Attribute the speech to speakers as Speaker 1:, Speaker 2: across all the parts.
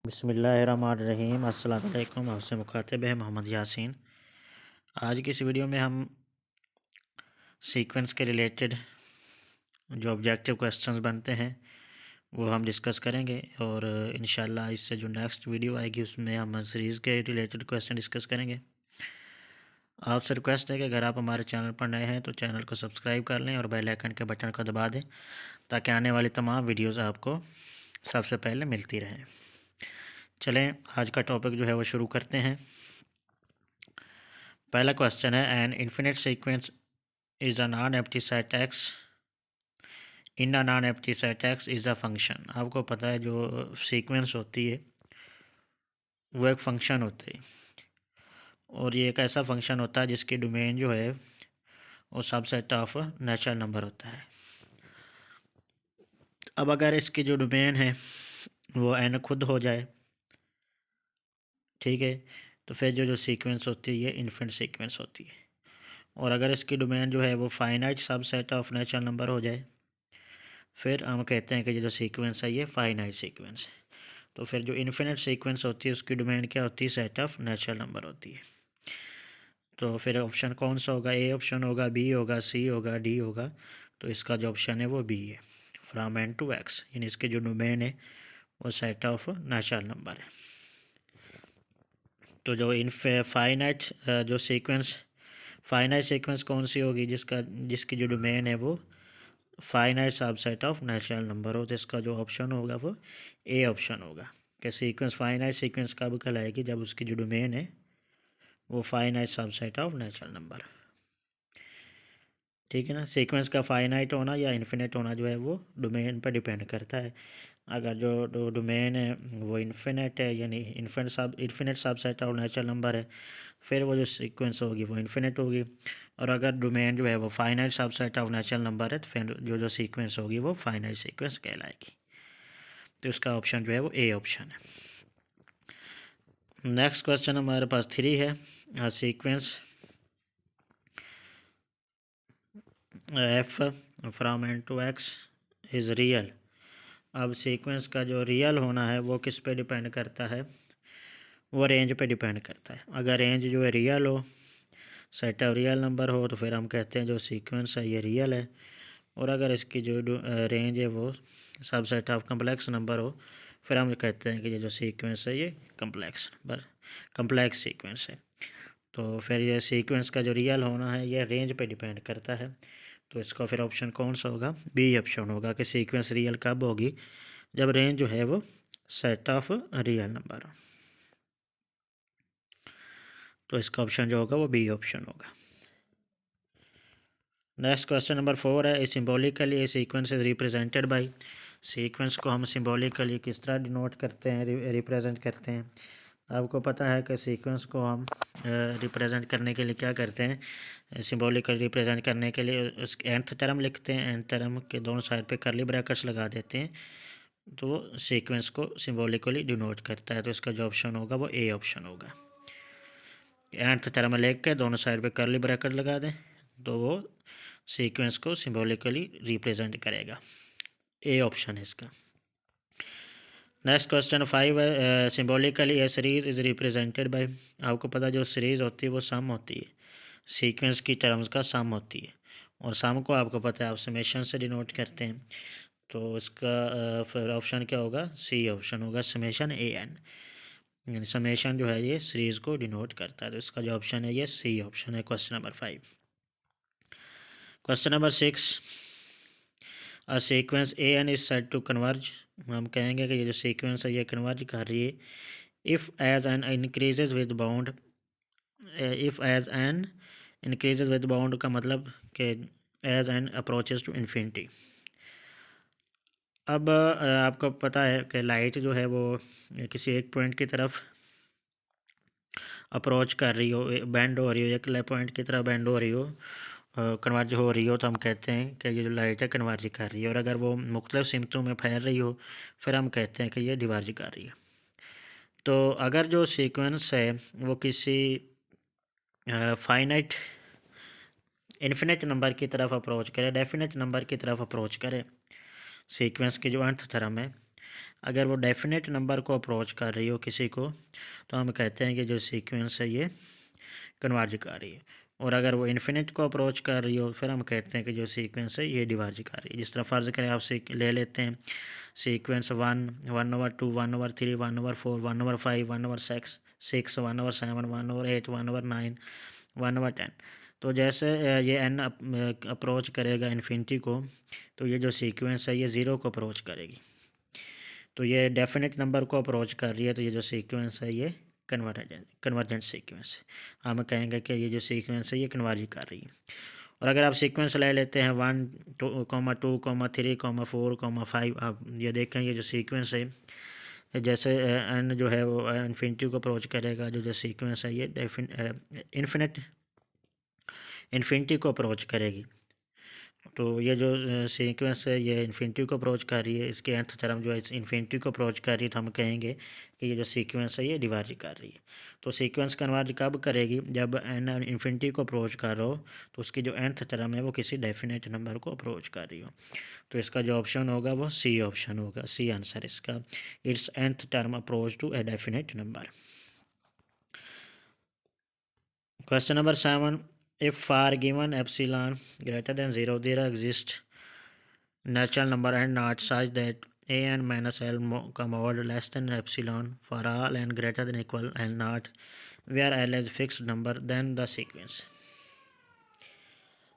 Speaker 1: बिस्मिल्लाहिर्रहमानिर्रहीम। अस्सलाम वालेकुम। आपसे मुखातिब है मोहम्मद यासीन। आज की इस वीडियो में हम सीक्वेंस के रिलेटेड जो ऑब्जेक्टिव क्वेश्चंस बनते हैं वो हम डिस्कस करेंगे और इंशाल्लाह इससे जो नेक्स्ट वीडियो आएगी उसमें हम सीरीज़ के रिलेटेड क्वेश्चन डिस्कस करेंगे। आपसे रिक्वेस्ट है कि अगर आप हमारे चैनल पर नए हैं तो चैनल को सब्सक्राइब कर लें और बेल आइकन के बटन को दबा दें ताकि आने वाली तमाम वीडियोज़ आपको सबसे पहले मिलती रहें। चलें आज का टॉपिक जो है वो शुरू करते हैं। पहला क्वेश्चन है an infinite sequence is a non empty set x in a non empty set x is a function. आपको पता है जो सीक्वेंस होती है वो एक फंक्शन होती है और ये एक ऐसा फंक्शन होता है जिसकी डोमेन जो है वो सबसेट ऑफ नेचुरल नंबर होता है। अब अगर इसकी जो डोमेन है वो एन खुद हो जाए, ठीक है, तो फिर जो सीक्वेंस होती है ये इन्फिनिट सीक्वेंस होती है। और अगर इसकी डोमेन जो है वो finite subset of natural number हो जाए फिर हम कहते हैं कि ये जो सीक्वेंस है ये फाइनाइट सीक्वेंस है। तो फिर जो इन्फिनिट सीक्वेंस होती है उसकी डोमेन क्या होती है? सेट ऑफ नेचुरल नंबर होती है। तो फिर ऑप्शन कौन सा होगा? ए ऑप्शन होगा, बी होगा, सी होगा, डी होगा। तो इसका जो ऑप्शन है वो बी है, फ्रॉम एन टू एक्स, यानी इसके जो डोमेन है वो सेट ऑफ नेचुरल नंबर है। तो जो फाइनाइट जो सीक्वेंस फाइनाइट सीक्वेंस कौन सी होगी? जिसकी जो डोमेन है वो finite subset of natural number हो। तो इसका जो ऑप्शन होगा वो ए ऑप्शन होगा कि सीक्वेंस फाइनाइट सीक्वेंस कब कहलाएगी? जब उसकी जो डोमेन है वो finite subset of natural number. ठीक है ना। सीक्वेंस का फाइनाइट होना या इन्फिनिट होना जो है वो डोमेन पर डिपेंड करता है। अगर जो डोमेन है वो इन्फिनिट है यानी infinite subset of natural number है फिर वो जो सीक्वेंस होगी वो इन्फिनिट होगी। और अगर डोमेन जो है वो finite subset of natural number है तो फिर जो सीक्वेंस होगी वो फाइनाइट सीक्वेंस कहलाएगी। तो इसका ऑप्शन जो है वो ए ऑप्शन है। नेक्स्ट क्वेश्चन हमारे पास 3 है। Sequence F from N to X is real. अब सीक्वेंस का जो रियल होना है वो किस पे डिपेंड करता है? वो रेंज पे डिपेंड करता है। अगर रेंज जो है रियल हो, सेट ऑफ रियल नंबर हो, तो फिर हम कहते हैं जो सीक्वेंस है ये रियल है। और अगर इसकी जो रेंज है वो सबसेट ऑफ कम्प्लेक्स नंबर हो फिर हम कहते हैं कि ये जो सीक्वेंस है ये कम्प्लेक्स सीक्वेंस है। तो फिर ये सीक्वेंस का जो रियल होना है ये रेंज पे डिपेंड करता है। तो इसका फिर ऑप्शन कौन सा होगा? बी ऑप्शन होगा कि सीक्वेंस रियल कब होगी? जब रेंज जो है वो सेट ऑफ रियल नंबर हो। तो इसका ऑप्शन जो होगा वो बी ऑप्शन होगा। नेक्स्ट क्वेश्चन नंबर 4 है symbolically A sequence is represented by. Sequence को हम सिम्बॉलिकली किस तरह डिनोट करते हैं, रिप्रेजेंट करते हैं? आपको पता है कि सीक्वेंस को हम रिप्रेजेंट करने के लिए क्या करते हैं? सिम्बॉलिकली रिप्रेजेंट करने के लिए उसके nth टर्म लिखते हैं, nth टर्म के दोनों साइड पे करली ब्रैकेट्स लगा देते हैं। तो सीक्वेंस को सिम्बॉलिकली डिनोट करता है। तो इसका जो ऑप्शन होगा वो ए ऑप्शन होगा। nth टर्म लिख के दोनों साइड पे करली ब्रैकेट लगा दें तो वो सीक्वेंस को सिम्बॉलिकली रिप्रेजेंट करेगा। ए ऑप्शन है इसका। नेक्स्ट क्वेश्चन 5 है symbolically A series is represented by. आपको पता जो सीरीज़ होती है वो सम होती है, सीक्वेंस की टर्म्स का सम होती है और सम को आपको पता है आप समेशन से डिनोट करते हैं। तो इसका फिर ऑप्शन क्या होगा? सी ऑप्शन होगा, समेशन ए एन, यानी समेशन जो है ये सीरीज़ को डिनोट करता है। तो इसका जो ऑप्शन है ये सी ऑप्शन है, question number 5। Question number 6 a sequence A N is said to converge. हम कहेंगे कि ये जो सीक्वेंस है ये कन्वर्ज कर रही है if as N increases with bound. If as N increases with bound का मतलब कि as N approaches to infinity. अब आपको पता है कि लाइट जो है वो किसी एक पॉइंट की तरफ अप्रोच कर रही हो, बेंड हो रही हो, एक पॉइंट की तरफ बेंड हो रही हो, कन्वर्ज हो रही हो, तो हम कहते हैं कि ये जो लाइट है कन्वर्ज कर रही है। और अगर वो मुख्तलिफ सिमतों में फैल रही हो फिर हम कहते हैं कि ये डिवर्ज कर रही है। तो अगर जो सीक्वेंस है वो किसी फाइनाइट इन्फिनिट नंबर की तरफ अप्रोच करे, डेफिनेट नंबर की तरफ अप्रोच करे, सीक्वेंस की जो nth टर्म है अगर वो डेफिनेट नंबर को अप्रोच कर रही हो किसी को तो हम कहते हैं कि जो सीक्वेंस है ये कन्वर्ज कर रही है, और अगर वो इन्फिनिट को अप्रोच कर रही हो फिर हम कहते हैं कि जो सीक्वेंस है ये डिवर्ज कर रही है। जिस तरह फ़र्ज़ करें आप ले लेते हैं सीक्वेंस 1, 1/2, 1/3, 1/4, 1/5, 1/6, 6, 1/7, 1/8, 1/9, 1/10। तो जैसे ये n अप्रोच करेगा इन्फिनिटी को तो ये जो सीक्वेंस है ये ज़ीरो को अप्रोच करेगी। तो ये डेफिनेट नंबर को अप्रोच कर रही है, तो ये जो सीक्वेंस है ये कन्वर्जेंट सीक्वेंस है। हम कहेंगे कि ये जो सीक्वेंस है ये कन्वर्ज कर रही है। और अगर आप सीक्वेंस ले लेते हैं 1, 2, 3, 4, 5, आप ये देखें ये जो सीक्वेंस है जैसे n जो है वो इन्फिनिटी को अप्रोच करेगा, जो सीक्वेंस है ये इन्फिनिटी को अप्रोच करेगी। तो ये जो सीक्वेंस है ये इन्फिनिटी को अप्रोच कर रही है, इसके nth टर्म जो है इन्फिनिटी को अप्रोच कर रही है, तो हम कहेंगे कि ये जो सीक्वेंस है ये डिवर्ज कर रही है। तो सीक्वेंस कन्वर्ज कब करेगी? जब n इन्फिनिटी को अप्रोच कर रहा हो तो उसकी जो nth टर्म है वो किसी डेफिनेट नंबर को अप्रोच कर रही हो। तो इसका जो ऑप्शन होगा वो सी ऑप्शन होगा, सी आंसर इसका, it's nth term approach to a definite number. Question number 7. If for given epsilon greater than 0, there exists natural number and not such that an minus l mod less than epsilon for all n greater than equal and not where l is fixed number, then the sequence।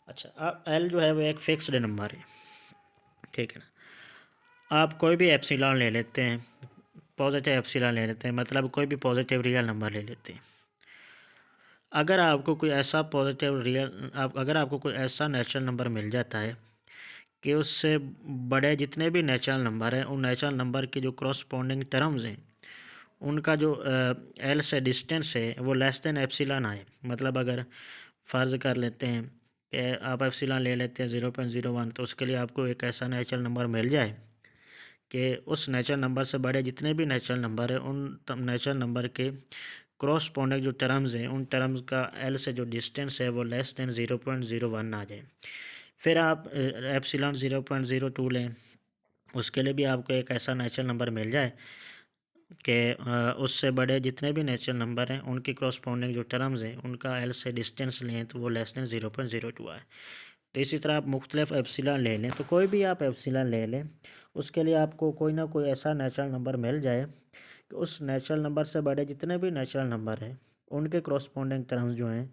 Speaker 1: अच्छा, अब l जो है वो एक fixed number है, ठीक है ना। आप कोई भी एप्सिलॉन ले लेते हैं, पॉजिटिव एप्सिलॉन ले लेते हैं, मतलब कोई भी पॉजिटिव रियल नंबर ले लेते हैं। अगर आपको कोई ऐसा अगर आपको कोई ऐसा नेचुरल नंबर मिल जाता है कि उससे बड़े जितने भी नेचुरल नंबर हैं, उन नेचुरल नंबर के जो करस्पॉन्डिंग टर्म्स हैं उनका जो एल से डिस्टेंस है वो लेस देन एप्सिलॉन आए। मतलब अगर फ़र्ज़ कर लेते हैं कि आप एप्सिलॉन ले लेते हैं 0.01, तो उसके लिए आपको एक ऐसा नेचुरल नंबर मिल जाए कि उस नेचुरल नंबर से बड़े जितने भी नेचुरल नंबर हैं उन नेचुरल नंबर के क्रॉसपॉन्डिंग जो टर्म्स हैं उन टर्म्स का एल से जो डिस्टेंस है वो लेस देन 0.01 आ जाए। फिर आप एप्सिलॉन 0.02 लें, उसके लिए भी आपको एक ऐसा नेचुरल नंबर मिल जाए कि उससे बड़े जितने भी नेचुरल नंबर हैं उनकी क्रॉसपॉन्डिंग जो टर्म्स हैं उनका एल से डिस्टेंस लें तो वो लेस देन 0.02 आए। तो इसी तरह आप मुख्तलिफ एप्सिलॉन ले लें, तो कोई भी आप एप्सिलॉन ले लें उसके लिए आपको कोई ना कोई ऐसा नेचुरल नंबर मिल जाए कि उस नेचुरल नंबर से बड़े जितने भी नेचुरल नंबर हैं उनके क्रॉसपॉन्डिंग टर्म्स जो हैं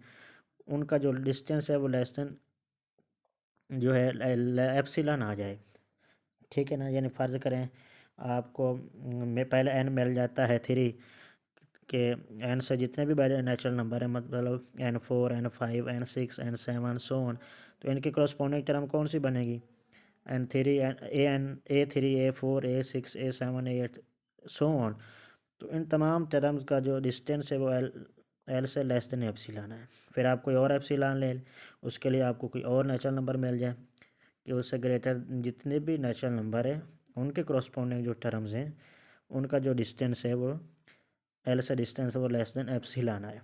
Speaker 1: उनका जो डिस्टेंस है वो लेस देन जो है एप्सिलॉन आ जाए, ठीक है ना। यानी फ़र्ज़ करें आपको में पहले n मिल जाता है 3 के n से जितने भी बड़े नेचुरल नंबर हैं, मतलब n4, n5, n6, n7 so on, तो इनकी करस्पॉन्डिंग टर्म कौन सी बनेगी? n3, a3, a4, a6, a7, a8 so on. तो इन तमाम टर्म्स का जो डिस्टेंस है वो एल से लेस देन एप्सिलॉन है। फिर आप कोई और एप्सिलॉन ले, उसके लिए आपको कोई और नेचुरल नंबर मिल जाए कि उससे ग्रेटर जितने भी नेचुरल नंबर है उनके करस्पॉन्डिंग जो टर्म्स हैं उनका जो डिस्टेंस है वो एल से डिस्टेंस है वो लेस देन एप्सिलॉन है।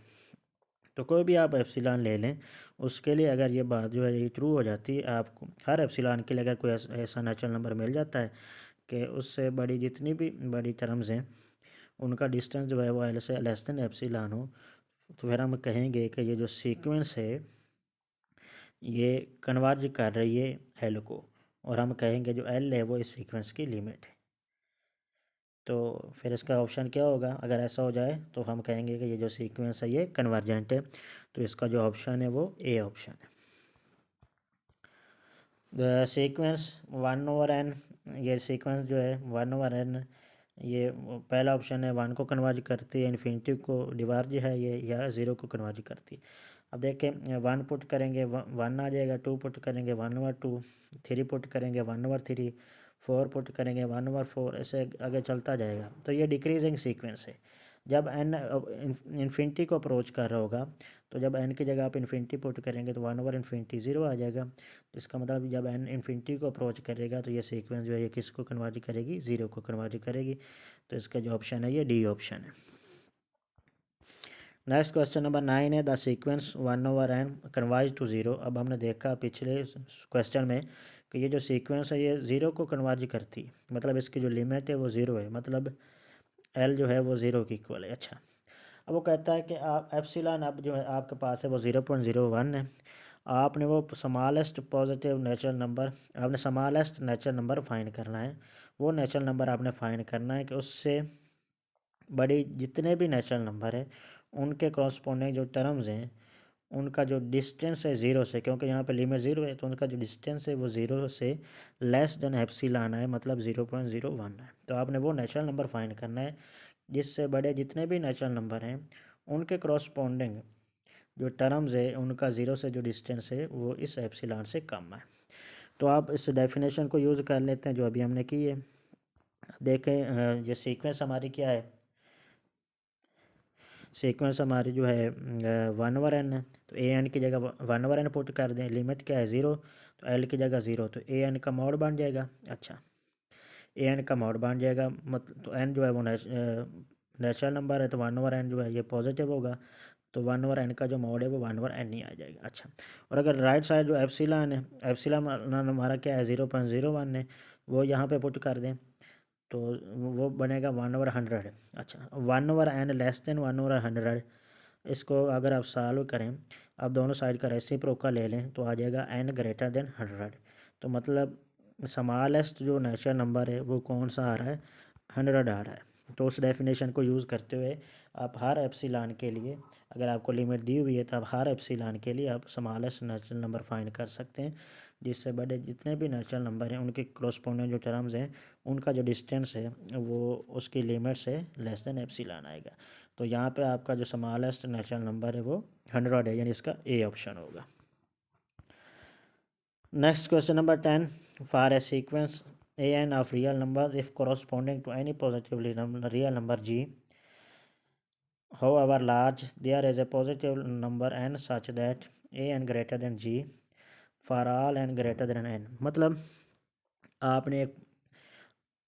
Speaker 1: तो कोई भी आप एप्सिलॉन ले लें, उसके लिए अगर ये बात जो है ये ट्रू हो जाती है, आपको हर एप्सिलॉन के लिए अगर कोई ऐसा नेचुरल नंबर मिल जाता है कि उससे बड़ी जितनी भी बड़ी टर्म्स हैं उनका डिस्टेंस जो है वो एल से लेस देन एप्सिलॉन हो, तो फिर हम कहेंगे कि ये जो सीक्वेंस है ये कन्वर्ज कर रही है एल को, और हम कहेंगे जो एल है वो इस सीक्वेंस की लिमिट है। तो फिर इसका ऑप्शन क्या होगा? अगर ऐसा हो जाए तो हम कहेंगे कि ये जो सीक्वेंस है ये कन्वर्जेंट है, तो इसका जो ऑप्शन है वो ए ऑप्शन है। द सीक्वेंस 1/n, ये सीक्वेंस जो है 1/n, ये पहला ऑप्शन है 1 को कन्वर्ज करती है, इन्फिनिटी को डिवार्ज है ये, या 0 को कन्वर्ज करती है। अब देखें 1 पुट करेंगे 1 आ जाएगा, 2 पुट करेंगे 1/2, 3 पुट करेंगे 1/3, 4 पुट करेंगे 1/4, ऐसे आगे चलता जाएगा। तो ये डिक्रीजिंग सीक्वेंस है। जब n इन्फिनिटी को अप्रोच कर रहा होगा तो जब n की जगह आप इन्फिनिटी पुट करेंगे तो 1/∞ 0 आ जाएगा। तो इसका मतलब जब n इन्फिनिटी को अप्रोच करेगा तो ये सीक्वेंस जो है ये किसको कन्वर्ज करेगी? 0 को कन्वर्ज करेगी। तो इसका जो ऑप्शन है ये डी ऑप्शन है। नेक्स्ट क्वेश्चन नंबर 9 है the sequence 1/n converge to 0। अब हमने देखा पिछले क्वेश्चन में कि ये जो सीक्वेंस है ये ज़ीरो को कन्वर्ज करती है, मतलब इसकी जो लिमिट है वो ज़ीरो है, मतलब एल जो है वो ज़ीरो की इक्वल है। अच्छा, अब वो कहता है कि आप एप्सिलॉन अब जो है आपके पास है वो 0.01 है। आपने वो स्मॉलेस्ट पॉजिटिव नेचुरल नंबर, आपने स्मॉलेस्ट नेचुरल नंबर फाइंड करना है। वो नेचुरल नंबर आपने फाइंड करना है कि उससे बड़ी जितने भी नेचुरल नंबर है उनके कॉरस्पॉन्डिंग जो टर्म्स हैं उनका जो डिस्टेंस है ज़ीरो से, क्योंकि यहाँ पे लिमिट ज़ीरो है तो उनका जो डिस्टेंस है वो ज़ीरो से लेस देन एप्सिलॉन है, मतलब 0.01 है। तो आपने वो नेचुरल नंबर फाइंड करना है जिससे बड़े जितने भी नेचुरल नंबर हैं उनके कॉरस्पॉन्डिंग जो टर्म्स है उनका ज़ीरो से जो डिस्टेंस है वो इस एप्सिलॉन से कम है। तो आप इस डेफिनेशन को यूज़ कर लेते हैं जो अभी हमने की है। देखें ये सीक्वेंस हमारी क्या है, सीक्वेंस हमारी जो है 1/n है, तो ए एन की जगह 1/n पुट कर दें। लिमिट क्या है 0, तो एल की जगह 0, तो ए एन का मॉड बन जाएगा। अच्छा, ए एन का मॉड बन जाएगा, मतलब तो एन जो है वो नेचुरल नंबर है, तो 1/n जो है ये पॉजिटिव होगा, तो 1/n का जो मॉड है वो 1/n ही आ जाएगा। अच्छा, और अगर राइट साइड जो एप्सिलॉन है, एप्सिलॉन हमारा क्या है 0.01 है, वो यहाँ पे पुट कर दें तो वो बनेगा 1/100। अच्छा, 1/n लेस देन 1/100, इसको अगर आप सॉल्व करें, आप दोनों साइड का रेसिप्रोकल ले लें तो आ जाएगा n ग्रेटर देन 100। तो मतलब स्मॉलेस्ट जो नेचुरल नंबर है वो कौन सा आ रहा है, 100 आ रहा है। तो उस डेफिनेशन को यूज़ करते हुए आप हर एप्सिलॉन के लिए, अगर आपको लिमिट दी हुई है तो आप हर एप्सिलॉन के लिए आप स्मॉलेस्ट नेचुरल नंबर फाइंड कर सकते हैं, जिससे बड़े जितने भी नेचुरल नंबर हैं उनके कॉरस्पॉन्डिंग जो टर्म्स हैं उनका जो डिस्टेंस है वो उसकी लिमिट से लेस देन एप्सिलॉन आएगा। तो यहाँ पे आपका जो स्मॉलेस्ट नेचुरल नंबर है वो 100 है, यानी इसका ए ऑप्शन होगा। Next question number 10, for a sequence an of real numbers if corresponding to any positively real number g, however large, there is a positive number n such that an greater than g for all n greater than n। मतलब आपने एक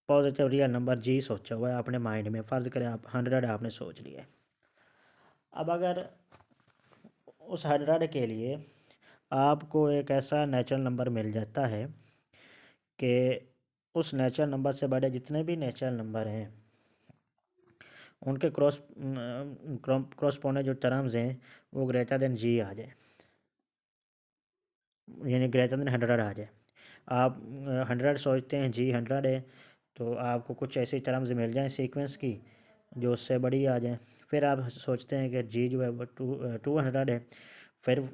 Speaker 1: positive real number जी सोचा हुआ है अपने mind में, फ़र्ज़ करें आप 100 आपने सोच लिया है। अब अगर उस 100 के लिए आपको एक ऐसा नेचुरल नंबर मिल जाता है कि उस नेचुरल नंबर से बड़े जितने भी नेचुरल नंबर हैं उनके क्रॉसपोंडेंट जो टर्म्स हैं वो ग्रेटर देन जी आ जाए, यानी ग्रेटर देन 100 आ जाए। आप 100 सोचते हैं, जी 100 है, तो आपको कुछ ऐसी टर्म्स मिल जाएं सीक्वेंस की जो उससे बड़ी आ जाए। फिर आप सोचते हैं कि जी जो है वो 200 है, फिर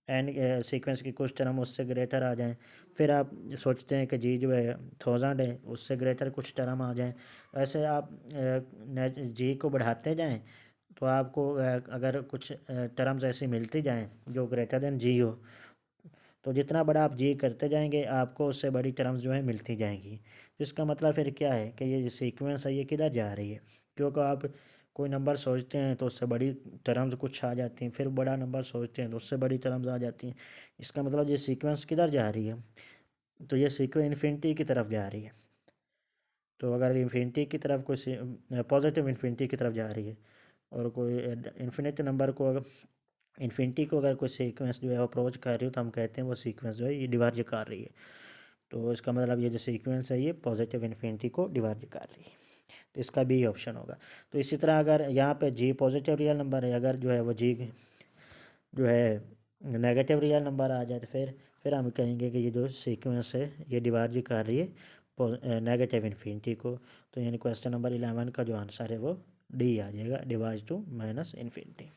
Speaker 1: एन सीक्वेंस की कुछ टर्म उससे ग्रेटर आ जाएं। फिर आप सोचते हैं कि जी जो है 1000 है, उससे ग्रेटर कुछ टर्म आ जाएं। ऐसे आप जी को बढ़ाते जाएं तो आपको अगर कुछ टर्म्स ऐसी मिलती जाएं जो ग्रेटर देन जी हो, तो जितना बड़ा आप जी करते जाएंगे आपको उससे बड़ी टर्म्स जो है मिलती जाएंगी। तो इसका मतलब फिर क्या है कि ये जो सीक्वेंस है ये किधर जा रही है, क्योंकि आप कोई नंबर सोचते हैं तो उससे बड़ी टर्म्स कुछ आ जाती हैं, फिर बड़ा नंबर सोचते हैं तो उससे बड़ी टर्म्स आ जाती हैं। इसका मतलब ये सीक्वेंस किधर जा रही है, तो ये सीक्वेंस इन्फिनिटी की तरफ जा रही है। तो अगर इन्फिनिटी की तरफ कोई पॉजिटिव इन्फिनिटी की तरफ जा रही है और कोई इन्फिनिट नंबर को अगर इन्फिनिटी को अगर कोई सीक्वेंस जो है अप्रोच कर रही हो तो हम कहते हैं वो सीक्वेंस जो है ये डिवर्ज कर रही है। तो इसका मतलब ये जो सीक्वेंस है ये पॉजिटिव इन्फिनिटी को डिवर्ज कर रही है, तो इसका बी ऑप्शन होगा। तो इसी तरह अगर यहाँ पे जी पॉजिटिव रियल नंबर है, अगर जो है वो जी जो है नेगेटिव रियल नंबर आ जाए तो फिर हम कहेंगे कि ये जो सीक्वेंस है ये डिवर्ज कर रही है नेगेटिव इन्फिनिटी को। तो यानी क्वेश्चन नंबर 11 का जो आंसर है वो डी आ जाएगा, diverge to minus infinity.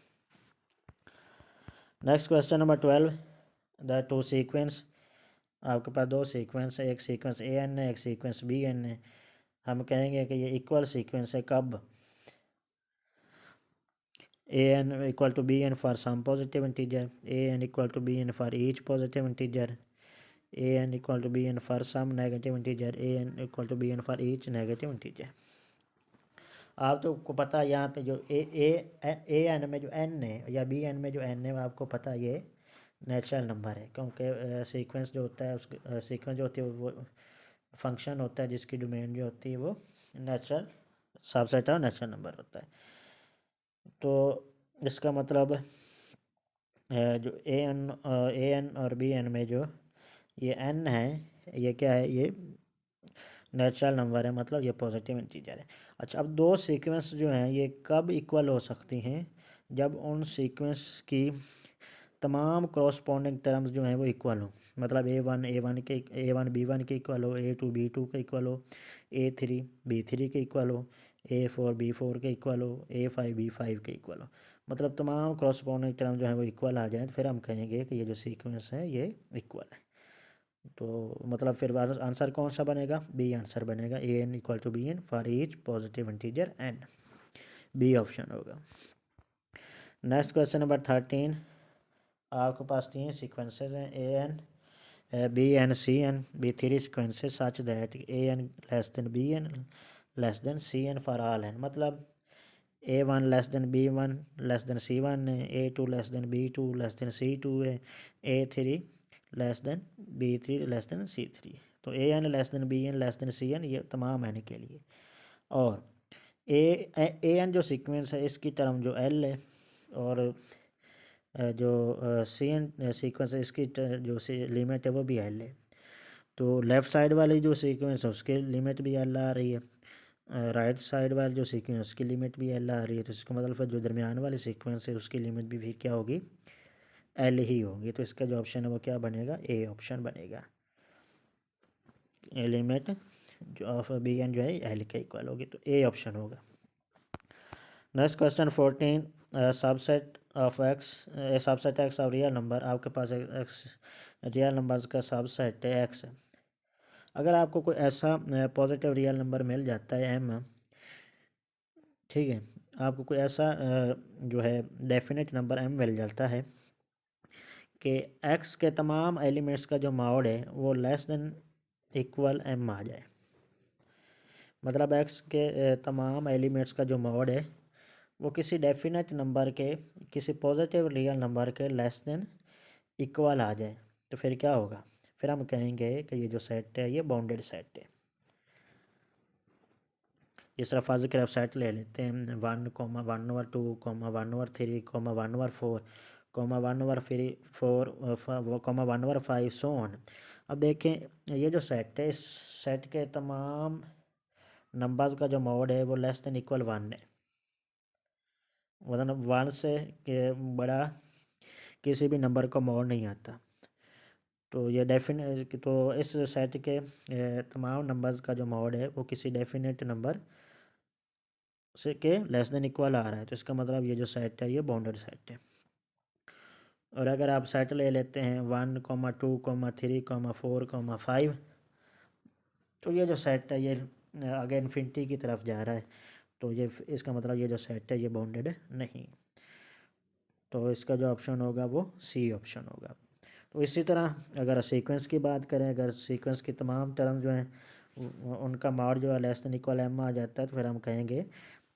Speaker 1: Next question number 12, the two sequence, आपके पास दो सीक्वेंस है, एक सीक्वेंस ए एन है, एक सीक्वेंस बी एन है। हम कहेंगे कि ये इक्वल सीक्वेंस है कब, A N equal to B N for some positive integer, A N equal to B N for each positive integer, A N equal to B N for some negative integer, A N equal to B N for each negative integer. आप तो को पता है यहाँ पे जो A N में जो एन है या बी एन में जो एन है आपको पता है ये नेचुरल नंबर है, क्योंकि सीक्वेंस जो होता है उस सीक्वेंस जो होती है वो फंक्शन होता है जिसकी डोमेन जो होती है वो natural subset of natural number होता है। तो इसका मतलब जो ए एन और बी एन में जो ये एन है ये क्या है, ये नेचुरल नंबर है, मतलब ये पॉजिटिव इंटीजर है। अच्छा, अब दो सीक्वेंस जो हैं ये कब इक्वल हो सकती हैं, जब उन सीक्वेंस की तमाम क्रॉसपोंडिंग टर्म्स जो हैं वो इक्वल हो, मतलब ए वन बी वन के इक्वल हो, ए टू बी टू के इक्वल हो, ए थ्री बी थ्री के इक्वल हो, ए फोर बी फोर के इक्वल हो, ए फाइव बी फाइव के इक्वल हो, मतलब तमाम क्रॉसपोंडिंग टर्म जो है वो इक्वल आ जाए, तो फिर हम कहेंगे कि ये जो सीक्वेंस है ये इक्वल है। तो मतलब फिर आंसर कौन सा बनेगा, बी आंसर बनेगा, A N equal to B N for each positive integer N, B option होगा। नेक्स्ट क्वेश्चन नंबर 13, आपके पास तीन सीक्वेंसेज हैं, A N B N C N, be three sequences such that A N less than B N less than C N for all N, मतलब A one less than B one less than C one है, A two less than B two less than C two है, A three less than B three less than C three. तो A N less than B N less than C N, ये तमाम N के लिए। और A N जो sequence है इसकी टर्म जो एल है, और जो सी एन सीक्वेंस है इसकी जो लिमिट है वो भी एल है। तो लेफ़्ट साइड वाली जो सीक्वेंस है उसकी लिमिट भी एल आ रही है, राइट साइड वाली जो सीक्वेंस उसकी लिमिट भी एल आ रही है, तो इसका मतलब फिर जो दरमियान वाली सीक्वेंस है उसकी लिमिट भी फिर क्या होगी, एल ही होगी। तो इसका जो ऑप्शन है वो क्या बनेगा, ए ऑप्शन बनेगा, लिमिट जो ऑफ बी एन जो है एल के इक्वल होगी, तो ए ऑप्शन होगा। Next question 14, subset of x, subset x of real number, आपके पास एक्स रियल नंबर का सबसेट है एक्स है। अगर आपको कोई ऐसा पॉजिटिव रियल नंबर मिल जाता है एम, ठीक है, आपको कोई ऐसा जो है डेफिनेट नंबर एम मिल जाता है कि एक्स के तमाम एलिमेंट्स का जो मॉड है वो लेस देन इक्वल एम आ जाए, मतलब एक्स के तमाम एलिमेंट्स का जो मॉड है वो किसी डेफिनेट नंबर के, किसी पॉजिटिव रियल नंबर के लेस देन इक्वल आ जाए, तो फिर क्या होगा, फिर हम कहेंगे कि ये जो सेट है ये बाउंडेड सेट है। इस तरह फर्ज के सेट ले लेते हैं 1,1/2,1/3,1/4, 1/4, 1/5 सो ऑन। अब देखें ये जो सेट है, इस सेट के तमाम नंबर्स का जो मॉड है वो लेस देन इक्वल वन है, मतलब वन से के बड़ा किसी भी नंबर का मॉड नहीं आता। तो ये डेफिनेट, तो इस सेट के तमाम नंबर्स का जो मॉड है वो किसी डेफिनेट नंबर से के लेस देन इक्वल आ रहा है, तो इसका मतलब ये जो सेट है ये बाउंडेड सेट है। और अगर आप सेट ले लेते हैं 1,2,3,4,5, तो ये जो सेट है ये आगे इन्फिनिटी की तरफ जा रहा है, तो ये इसका मतलब ये जो सेट है ये बाउंडेड नहीं, तो इसका जो ऑप्शन होगा वो सी ऑप्शन होगा। तो इसी तरह अगर सीक्वेंस की बात करें, अगर सीक्वेंस की तमाम टर्म जो हैं उनका मॉड जो है लेस देन इक्वल एम आ जाता है, तो फिर हम कहेंगे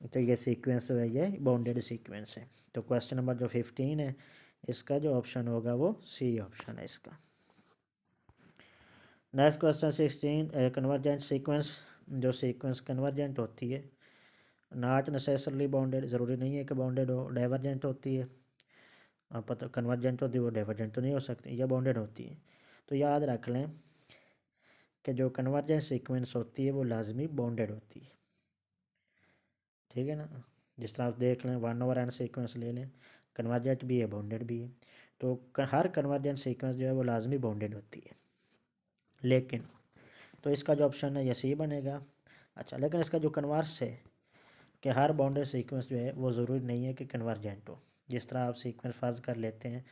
Speaker 1: तो ये सीक्वेंस जो है ये बाउंडेड सीक्वेंस है। तो क्वेश्चन नंबर जो 15 है इसका जो ऑप्शन होगा वो सी ऑप्शन है इसका। नेक्स्ट क्वेश्चन 16, कन्वर्जेंट सीक्वेंस, जो सीक्वेंस कन्वर्जेंट होती है, नॉट नेसेसरली बाउंडेड, ज़रूरी नहीं है कि बाउंडेड हो, डाइवर्जेंट होती है, आप पता कन्वर्जेंट होती है वो डाइवर्जेंट तो नहीं हो सकती, या बाउंडेड होती है। तो याद रख लें कि जो कन्वर्जेंट सीक्वेंस होती है वो लाजमी बाउंडेड होती है, ठीक है ना। जिस तरह आप देख लें 1/n सीक्वेंस ले लें, कन्वर्जेंट भी है बाउंडेड भी है, तो हर कन्वर्जेंट सीक्वेंस जो है वो लाजमी बाउंडेड होती है। लेकिन तो इसका जो ऑप्शन है ये सी बनेगा। अच्छा, लेकिन इसका जो कन्वर्स है कि हर बाउंडेड सीक्वेंस जो है वो ज़रूरी नहीं है कि कन्वर्जेंट हो। जिस तरह आप सीक्वेंस फर्ज कर लेते हैं,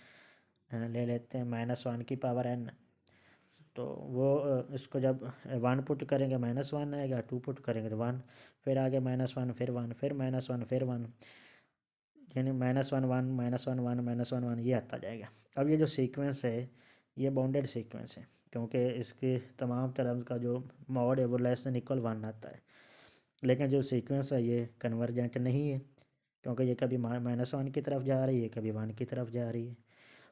Speaker 1: ले लेते हैं -1n, तो वो इसको जब 1 पुट करेंगे -1 आएगा, 2 पुट करेंगे तो 1, फिर आगे -1 फिर 1 फिर -1 फिर 1, यानी -1 1 -1 1 -1 1 ये आता जाएगा। अब ये जो सीक्वेंस है ये बाउंडेड सीक्वेंस है, क्योंकि इसके तमाम टर्म्स का जो मॉड है वो लेस देन इक्वल 1 आता है। लेकिन जो सीक्वेंस है ये कन्वर्जेंट नहीं है, क्योंकि ये कभी -1 की तरफ जा रही है, कभी 1 की तरफ जा रही है।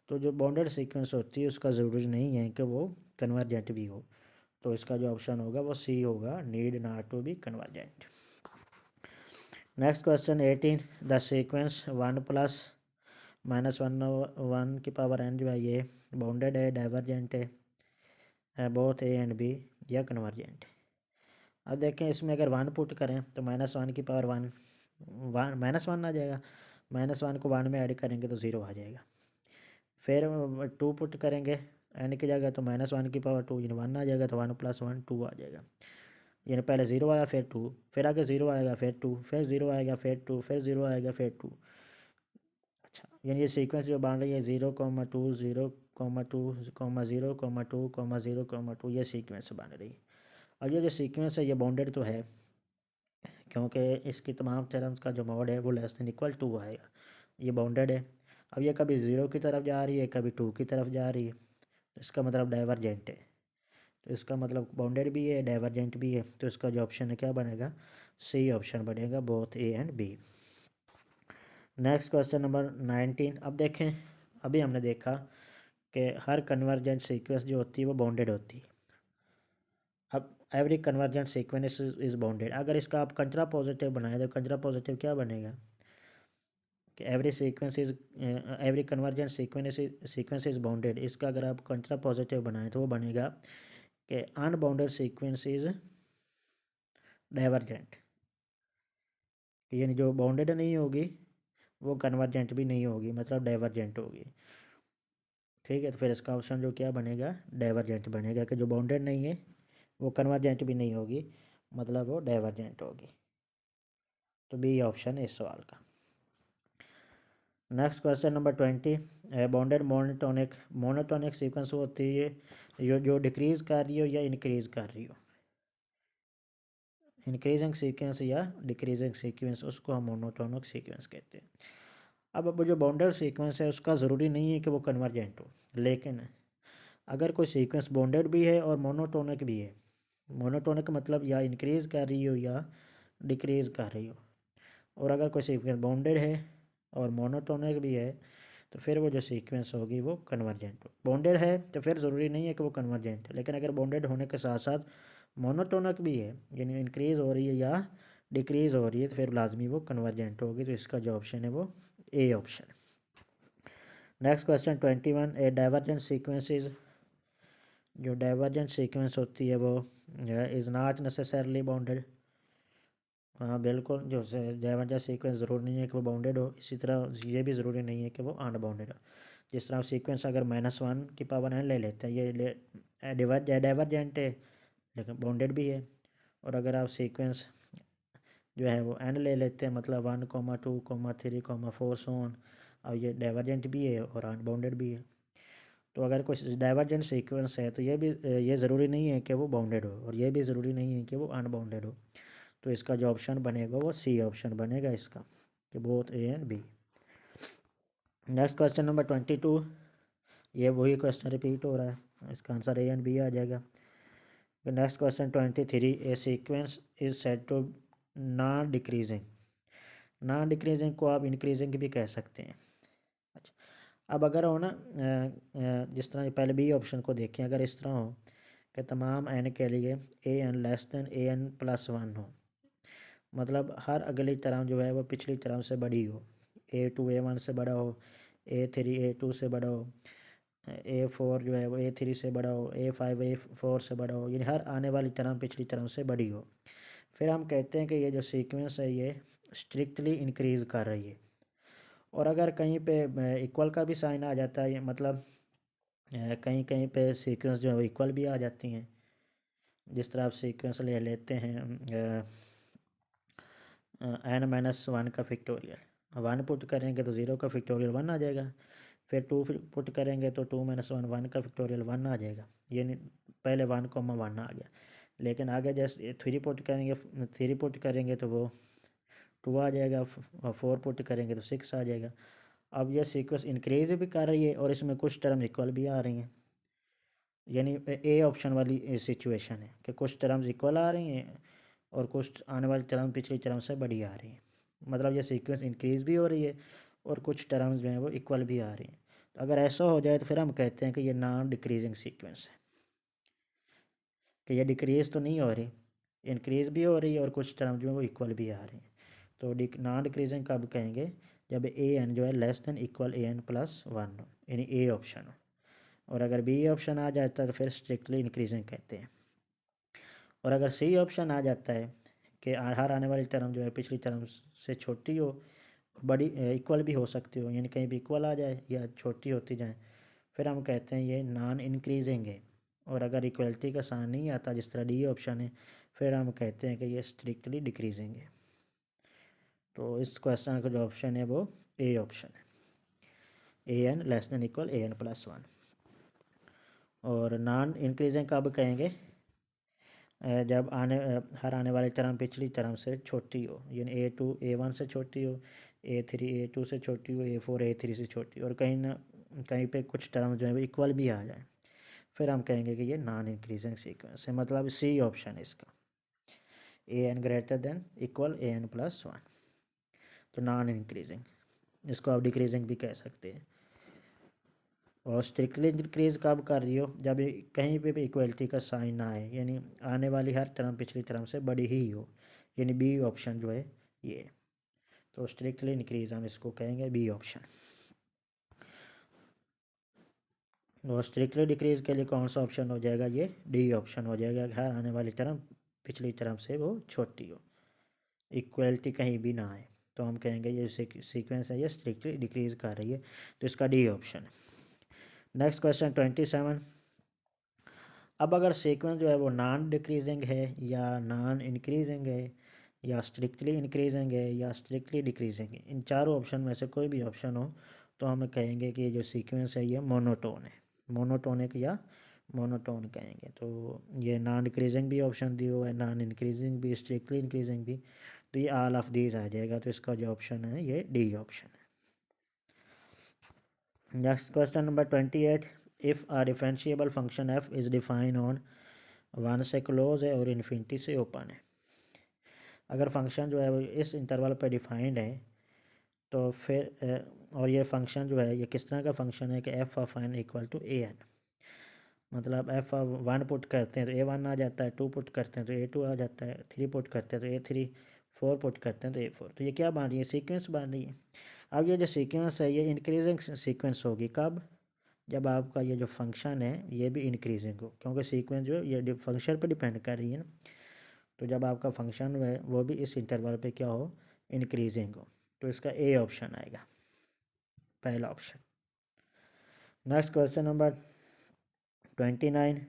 Speaker 1: तो जो बाउंडेड सीक्वेंस होती है उसका ज़रूरी नहीं है कि वो कन्वर्जेंट भी हो, तो इसका जो ऑप्शन होगा वो सी होगा, need not to be convergent. Next question 18, the sequence 1 + -1 1 की पावर n जो है ये बाउंडेड है, डाइवर्जेंट है, बोथ ए एंड बी या कन्वर्जेंट। अब देखें इसमें अगर 1 पुट करें तो -1 की पावर 1 -1 आ जाएगा, -1 को 1 में ऐड करेंगे तो 0 आ जाएगा। फिर 2 पुट करेंगे n की जगह तो -1 की पावर 2 यानी 1 आ जाएगा, तो 1 + 1 2 आ जाएगा। यानी पहले 0 आया फिर 2, फिर आगे 0 आएगा फिर 2, फिर 0 आएगा फिर 2, फिर 0 आएगा फिर 2। अच्छा, यानी ये सीक्वेंस जो बन रही है 0, 2 0, 2 0, 2 0, 2 ये सीक्वेंस बन रही है। और ये जो सीक्वेंस है ये बाउंडेड तो है, क्योंकि इसकी तमाम थ्योरम्स का जो मोड है वो <= 2 आएगा, ये बाउंडेड है। अब ये कभी 0 की तरफ जा रही है, कभी 2 की तरफ जा रही है, तो इसका मतलब डाइवर्जेंट है। तो इसका मतलब बाउंडेड भी है, डाइवर्जेंट भी है, तो इसका जो ऑप्शन है क्या बनेगा, सी ऑप्शन बनेगा, both A and B. Next question number 19। अब देखें, अभी हमने देखा कि हर कन्वर्जेंट सीक्वेंस जो होती है वो बाउंडेड होती है। अब every convergent sequence is bounded. अगर इसका आप कंट्रा पॉजिटिव बनाए तो कंट्रा पॉजिटिव क्या बनेगा कि every convergent sequence is bounded. इसका अगर आप कंट्रा पॉजिटिव बनाए तो वो बनेगा कि अनबाउंडेड सीक्वेंस इज डाइवर्जेंट, यानी जो बाउंडेड नहीं होगी वो कन्वर्जेंट भी नहीं होगी, मतलब डाइवर्जेंट होगी। ठीक है, तो फिर इसका ऑप्शन जो क्या बनेगा, डाइवर्जेंट बनेगा, कि जो बाउंडेड नहीं है वो कन्वर्जेंट भी नहीं होगी, मतलब वो डाइवर्जेंट होगी। तो बी ऑप्शन है इस सवाल का। Next question number 20। Bounded monotonic sequence होती है जो डिक्रीज कर रही हो या इंक्रीज कर रही हो, इंक्रीजिंग सीक्वेंस या डिक्रीजिंग सीक्वेंस, उसको हम मोनोटोनिक सीक्वेंस कहते हैं। अब जो बाउंडेड सीक्वेंस है उसका ज़रूरी नहीं है कि वो कन्वर्जेंट हो, लेकिन अगर कोई सीक्वेंस बाउंडेड भी है और मोनोटोनिक भी है, मोनोटोनिक मतलब या इंक्रीज़ कर रही हो या डिक्रीज़ कर रही हो, और अगर कोई सीक्वेंस बाउंडेड है और मोनोटोनिक भी है तो फिर वो जो सीक्वेंस होगी वो कन्वर्जेंट हो। बाउंडेड है तो फिर ज़रूरी नहीं है कि वो कन्वर्जेंट है, लेकिन अगर बाउंडेड होने के साथ साथ मोनोटोनिक भी है, यानी इंक्रीज़ हो रही है या डिक्रीज़ हो रही है, तो फिर लाजमी वो कन्वर्जेंट होगी। तो इसका जो ऑप्शन है वो A option. Next question 21। A divergent sequences, जो डाइवर्जेंट सीक्वेंस होती है वो इज़ नॉट नेसेसरली बाउंडेड। हाँ बिल्कुल, जो डाइवर्जेंट सीक्वेंस ज़रूरी नहीं है कि वो बाउंडेड हो, इसी तरह ये भी ज़रूरी नहीं है कि वो अनबाउंडेड हो। जिस तरह सीक्वेंस अगर -1 की पावर n ले लेते हैं, ये डाइवर्जेंट है लेकिन बाउंडेड भी है। और अगर आप सीक्वेंस जो है वो n ले लेते हैं, मतलब 1, 2, 3, 4 सो ऑन, और ये डाइवर्जेंट भी है और अनबाउंडेड भी है। तो अगर कोई डाइवर्जेंट सीक्वेंस है तो ये ज़रूरी नहीं है कि वो बाउंडेड हो, और ये भी ज़रूरी नहीं है कि वो अनबाउंडेड हो। तो इसका जो ऑप्शन बनेगा वो सी ऑप्शन बनेगा इसका, कि both A and B. Next question number 22। ये वही क्वेश्चन रिपीट हो रहा है, इसका आंसर ए एंड बी आ जाएगा। Next question 23। A sequence is said to non decreasing. Non decreasing को आप इंक्रीजिंग भी कह सकते हैं। अच्छा, अब अगर हो ना जिस तरह पहले बी ऑप्शन को देखें, अगर इस तरह हो कि तमाम एन के लिए ए N less than A N plus 1 हो, मतलब हर अगली टर्म जो है वो पिछली टर्म से बड़ी हो, A2 A1 से बड़ा हो, A3 A2 से बड़ा हो, A4 जो है वो A3 से बड़ा हो, A5 A4 से बड़ा हो, यानी हर आने वाली टर्म पिछली टर्म से बड़ी हो, फिर हम कहते हैं कि ये जो सीक्वेंस है ये स्ट्रिक्टली इंक्रीज़ कर रही है। और अगर कहीं पे इक्वल का भी साइन आ जाता है, मतलब कहीं कहीं पे सीक्वेंस जो है वो इक्वल भी आ जाती हैं। जिस तरह आप सीक्वेंस ले लेते हैं n-1 का फैक्टोरियल, 1 पुट करेंगे तो 0 का फैक्टोरियल 1 आ जाएगा, फिर 2 पुट करेंगे तो 2 - 1 1 का फैक्टोरियल 1 आ जाएगा, यानी पहले 1, 1 आ गया। लेकिन आगे जैसे 3 पुट करेंगे तो वो 2 आ जाएगा, 4 पुट करेंगे तो 6 आ जाएगा। अब यह सीक्वेंस इंक्रीज भी कर रही है और इसमें कुछ टर्म इक्वल भी आ रही हैं, यानी ए ऑप्शन वाली सिचुएशन है कि कुछ टर्म्स इक्वल आ रही हैं और कुछ आने वाली टर्म पिछली टर्म से बड़ी आ रही हैं, मतलब ये सीक्वेंस इंक्रीज़ भी हो रही है और कुछ टर्म्स जो हैं वो इक्वल भी आ रही हैं। तो अगर ऐसा हो जाए तो फिर हम कहते हैं कि ये नॉन डिक्रीजिंग सीक्वेंस है, कि ये डिक्रीज़ तो नहीं हो रही, इंक्रीज़ भी हो रही है और कुछ टर्म जो है वो इक्वल भी आ रही हैं। तो नॉन डिक्रीजिंग कब कहेंगे, जब ए एन जो है less than equal A N plus 1 हो, यानी ए ऑप्शन हो। और अगर बी ऑप्शन आ जाता है तो फिर स्ट्रिक्टली इंक्रीजिंग कहते हैं। और अगर सी ऑप्शन आ जाता है कि हर आने वाली टर्म जो है पिछली टर्म से छोटी हो, बड़ी इक्वल भी हो सकती हो, यानी कहीं भी इक्वल आ जाए या छोटी होती जाए, फिर हम कहते हैं ये नॉन इंक्रीजिंग है। और अगर इक्वलिटी का साइन नहीं आता जिस तरह डी ऑप्शन है, फिर हम कहते हैं कि ये स्ट्रिक्टली डिक्रीजिंग है। तो इस क्वेश्चन का जो ऑप्शन है वो ए ऑप्शन है, ए N less than equal A N plus one. और नॉन इंक्रीजिंग कब कहेंगे? जब हर आने वाली टर्म पिछली टर्म से छोटी हो, यानी A2 A1 से छोटी हो, A3 A2 से छोटी हो, A4 A3 से छोटी हो, और कहीं ना कहीं पे कुछ टर्म जो है वो इक्वल भी आ जाए, फिर हम कहेंगे कि ये नॉन इंक्रीजिंग सीक्वेंस है। मतलब सी ऑप्शन है इसका, AN greater than equal AN plus one, तो नॉन इंक्रीजिंग। इसको आप डिक्रीजिंग भी कह सकते हैं। और स्ट्रिक्टली इंक्रीज कब कर रही हो? जब कहीं पे भी इक्वलिटी का साइन ना आए, यानी आने वाली हर टर्म पिछली टर्म से बड़ी ही हो, यानी बी ऑप्शन जो है ये। तो स्ट्रिक्टली इंक्रीज हम इसको कहेंगे बी ऑप्शन। और स्ट्रिक्टली डिक्रीज के लिए कौन सा ऑप्शन हो जाएगा? ये डी ऑप्शन हो जाएगा। हर आने वाली टर्म पिछली टर्म से वो छोटी हो, इक्वलिटी कहीं भी ना आए, तो हम कहेंगे ये सीक्वेंस है ये स्ट्रिक्टली डिक्रीज कर रही है, तो इसका डी ऑप्शन है। Next question 27। अब अगर सीक्वेंस जो है वो नॉन डिक्रीजिंग है या नॉन इंक्रीजिंग है या स्ट्रिक्टली इंक्रीजिंग है या स्ट्रिक्टली डिक्रीजिंग है, इन चारों ऑप्शन में से कोई भी ऑप्शन हो, तो हम कहेंगे कि ये जो सीक्वेंस है ये मोनोटोन है। मोनोटोनिक या मोनोटोन कहेंगे। तो ये नॉन डिक्रीजिंग भी ऑप्शन दिया हुआ है, नॉन इंक्रीजिंग भी, स्ट्रिक्टली इंक्रीजिंग भी, तो ये ऑल ऑफ दीज आ जाएगा। तो इसका जो ऑप्शन है ये डी ऑप्शन है। Next question number 28। If a differentiable function F is define on one से क्लोज है और इन्फिनिटी से ओपन है। अगर फंक्शन जो है वो इस इंटरवल पर डिफाइंड है, तो फिर और ये फंक्शन जो है ये किस तरह का फंक्शन है कि F of N equal to A N. मतलब एफ ऑफ वन पुट करते हैं तो ए वन आ जाता है, टू पुट करते हैं तो ए टू आ जाता है, थ्री पुट करते हैं तो ए थ्री, फोर पुट करते हैं तो ए फोर। तो ये क्या बन रही है? सीक्वेंस बन रही है। अब ये जो सीक्वेंस है ये इंक्रीजिंग सीक्वेंस होगी कब? जब आपका ये जो फंक्शन है ये भी इंक्रीजिंग हो, क्योंकि सीक्वेंस जो ये फंक्शन पर डिपेंड कर रही है ना। तो जब आपका फंक्शन है वो भी इस इंटरवल पे क्या हो? इंक्रीजिंग हो, तो इसका ए ऑप्शन आएगा, पहला ऑप्शन। Next question number 29।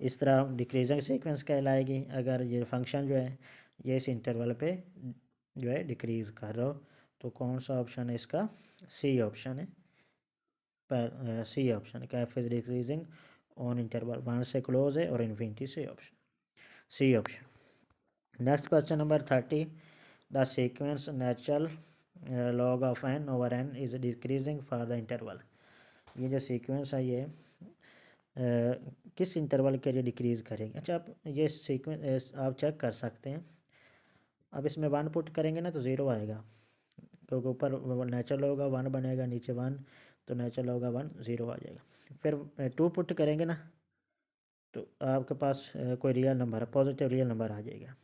Speaker 1: इस तरह डिक्रीजिंग सीक्वेंस कहलाएगी अगर ये फंक्शन जो है ये इस इंटरवल पे जो है डिक्रीज कर रहा हो। तो कौन सा ऑप्शन है इसका? सी ऑप्शन है, पर सी ऑप्शन का F is decreasing on interval one से क्लोज है और इन्फिनिटी से option, C option. Next question number 30। The sequence natural log of N over N is decreasing for the interval. ये जो सीक्वेंस है ये किस इंटरवल के लिए डिक्रीज़ करेंगे? अच्छा, आप ये सीक्वेंस आप चेक कर सकते हैं। अब इसमें वन पुट करेंगे ना तो ज़ीरो आएगा, क्योंकि ऊपर नेचुरल होगा वन बनेगा, नीचे वन, तो नेचुरल होगा वन, ज़ीरो आ जाएगा। फिर टू पुट करेंगे ना तो आपके पास कोई रियल नंबर है, पॉजिटिव रियल नंबर आ जाएगा।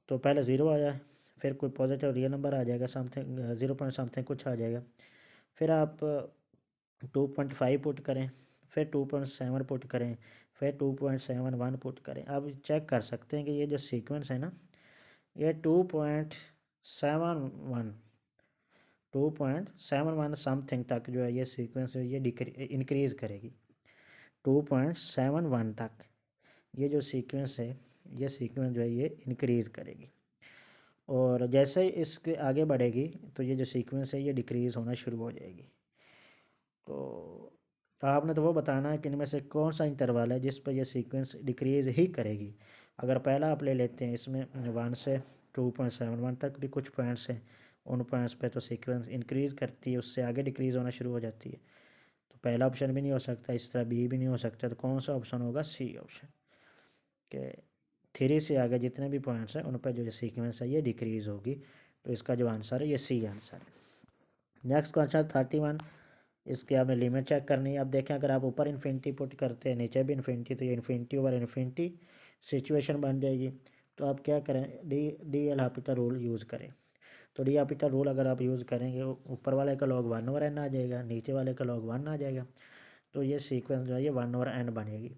Speaker 1: तो पहले ज़ीरो आया, फिर कोई पॉजिटिव रियल नंबर आ जाएगा, समथिंग 0 पॉइंट समथिंग कुछ आ जाएगा। फिर आप 2.5 पुट करें, फिर 2.7 पुट करें, फिर 2.71 पुट करें। आप चेक कर सकते हैं कि ये जो सीक्वेंस है ना ये 2.71 समथिंग तक जो है ये सीक्वेंस है ये इंक्रीज़ करेगी 2.71 तक। ये जो सीक्वेंस है ये सीक्वेंस जो है ये इंक्रीज़ करेगी, और जैसे ही इसके आगे बढ़ेगी तो ये जो सीक्वेंस है ये डिक्रीज़ होना शुरू हो जाएगी। तो आपने तो वो बताना है कि इनमें से कौन सा इंटरवल है जिस पर यह सीक्वेंस डिक्रीज़ ही करेगी। अगर पहला आप ले लेते हैं, इसमें 1 से 2.71 तक भी कुछ पॉइंट्स हैं, उन पॉइंट्स पे तो सीक्वेंस इंक्रीज़ करती है, उससे आगे डिक्रीज़ होना शुरू हो जाती है। तो पहला ऑप्शन भी नहीं हो सकता, इस तरह बी भी नहीं हो सकता, तो कौन सा ऑप्शन होगा? सी ऑप्शन के 3 से आगे जितने भी पॉइंट्स हैं उन पर जो सीक्वेंस है ये डिक्रीज़ होगी। तो इसका जो आंसर है ये सी आंसर है। Next question 31। इसके आपने लिमिट चेक करनी है। अब देखें अगर आप ऊपर इन्फिनिटी पुट करते हैं नीचे भी इन्फिनिटी, तो ये इन्फिनिटी ओवर इन्फिनिटी सिचुएशन बन जाएगी। तो आप क्या करें? D L Hôpital rule use करें। तो डी ऑपिटल रूल अगर आप यूज़ करेंगे, ऊपर वाले का log 1/n आ जाएगा, नीचे वाले का log 1 आ जाएगा। तो ये सीक्वेंस जो है ये 1/n बनेगी।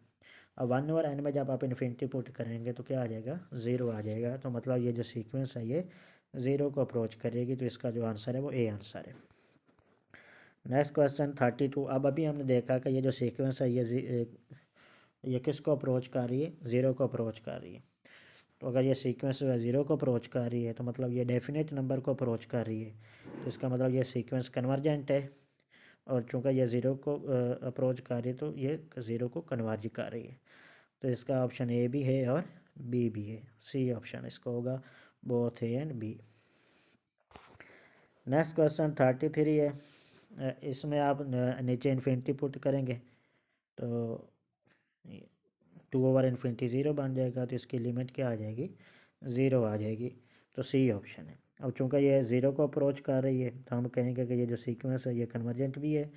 Speaker 1: अब 1/n में जब आप इन्फिनिटी पुट करेंगे तो क्या आ जाएगा, 0 आ जाएगा। तो मतलब ये जो सीक्वेंस है ये 0 को अप्रोच करेगी। तो इसका जो आंसर है वो ए आंसर है। Next question 32। अब अभी हमने देखा कि ये जो सीक्वेंस है ये किसको अप्रोच कर रही है, 0 को अप्रोच कर रही है। तो अगर ये सीक्वेंस जो है 0 को अप्रोच कर रही है तो मतलब ये डेफिनेट नंबर को अप्रोच कर रही है। तो इसका मतलब ये सीक्वेंस कन्वर्जेंट है। और चूँकि ये 0 को अप्रोच कर रही है तो ये 0 को कन्वर्ज कर रही है। तो इसका ऑप्शन ए भी है और बी भी है। सी ऑप्शन इसका होगा, both A and B. Next question 33 है। इसमें आप नीचे इन्फिनिटी पुट करेंगे तो 2/∞ 0 बन जाएगा। तो इसकी लिमिट क्या आ जाएगी, 0 आ जाएगी। तो सी ऑप्शन है। अब चूँकि ये 0 को अप्रोच कर रही है तो हम कहेंगे कि ये जो सीक्वेंस है ये कन्वर्जेंट भी है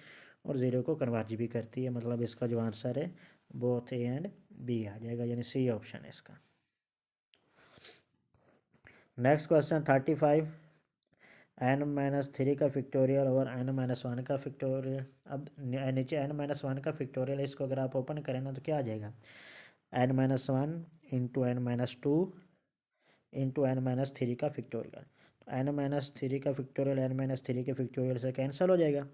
Speaker 1: और 0 को कन्वर्ज भी करती है। मतलब इसका जो आंसर है बोथ ए एंड बी आ जाएगा, यानी सी ऑप्शन है इसका। Next question 35। n-3 का फिक्टोरियल और n-1 का फिक्टोरियल। अब नीचे n-1 का फिक्टोरियल, इसको अगर आप ओपन करें ना तो क्या आ जाएगा, n-1 into n-2 into n-3 का फिक्टोरियल। तो n-3 का फिक्टोरियल n-3 के फिक्टोरियल से कैंसिल हो जाएगा।